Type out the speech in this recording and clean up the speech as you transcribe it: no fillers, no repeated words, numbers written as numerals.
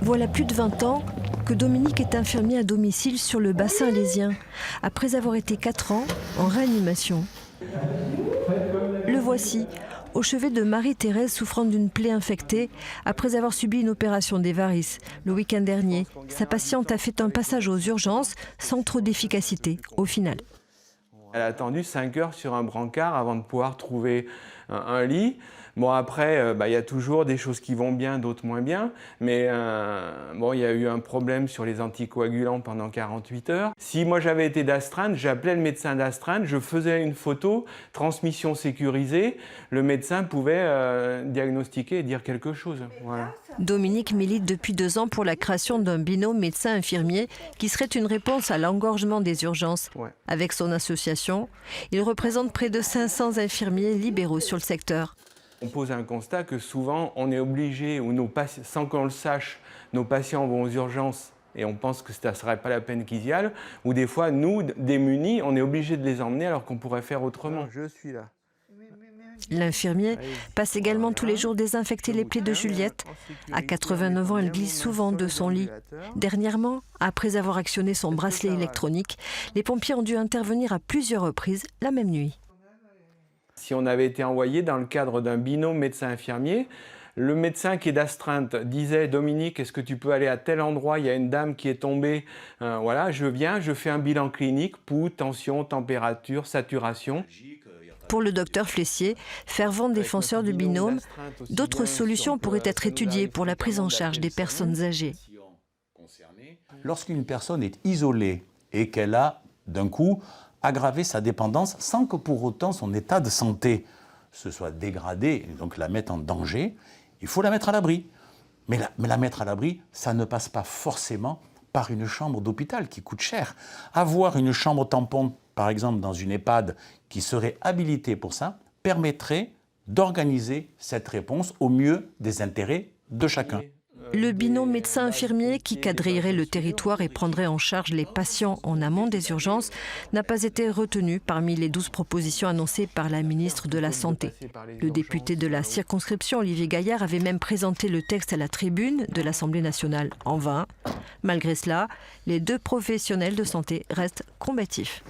Voilà plus de 20 ans que Dominique est infirmier à domicile sur le bassin alésien, après avoir été 4 ans en réanimation. Le voici, au chevet de Marie-Thérèse souffrant d'une plaie infectée après avoir subi une opération des varices. Le week-end dernier, sa patiente a fait un passage aux urgences sans trop d'efficacité au final. Elle a attendu 5 heures sur un brancard avant de pouvoir trouver un lit. Bon, après, y a toujours des choses qui vont bien, d'autres moins bien. Mais il y a eu un problème sur les anticoagulants pendant 48 heures. Si moi j'avais été d'astreinte, j'appelais le médecin d'astreinte, je faisais une photo, transmission sécurisée. Le médecin pouvait diagnostiquer et dire quelque chose. Voilà. Dominique milite depuis 2 ans pour la création d'un binôme médecin-infirmier qui serait une réponse à l'engorgement des urgences. Ouais. Avec son association, il représente près de 500 infirmiers libéraux sur le secteur. On pose un constat que souvent on est obligé, ou sans qu'on le sache, nos patients vont aux urgences et on pense que ça ne serait pas la peine qu'ils y aillent, ou des fois, nous, démunis, on est obligé de les emmener alors qu'on pourrait faire autrement. Je suis là. L'infirmier passe également tous les jours désinfecter les plaies de Juliette. À 89 ans, elle glisse souvent de son lit. Dernièrement, après avoir actionné son bracelet électronique, les pompiers ont dû intervenir à plusieurs reprises la même nuit. Si on avait été envoyé dans le cadre d'un binôme médecin-infirmier, le médecin qui est d'astreinte disait « Dominique, est-ce que tu peux aller à tel endroit? Il y a une dame qui est tombée. Voilà, je viens, je fais un bilan clinique, pouls, tension, température, saturation. » Pour le docteur Flessier, fervent défenseur du binôme, d'autres solutions pourraient être étudiées pour la prise en charge des personnes âgées. Lorsqu'une personne est isolée et qu'elle a, d'un coup, aggravé sa dépendance sans que pour autant son état de santé se soit dégradé, et donc la mettre en danger, il faut la mettre à l'abri. Mais la mettre à l'abri, ça ne passe pas forcément par une chambre d'hôpital qui coûte cher. Avoir une chambre tampon, par exemple dans une EHPAD, qui serait habilitée pour ça, permettrait d'organiser cette réponse au mieux des intérêts de chacun. Le binôme médecin-infirmier qui quadrillerait le territoire et prendrait en charge les patients en amont des urgences n'a pas été retenu parmi les 12 propositions annoncées par la ministre de la Santé. Le député de la circonscription, Olivier Gaillard, avait même présenté le texte à la tribune de l'Assemblée nationale en vain. Malgré cela, les 2 professionnels de santé restent combatifs.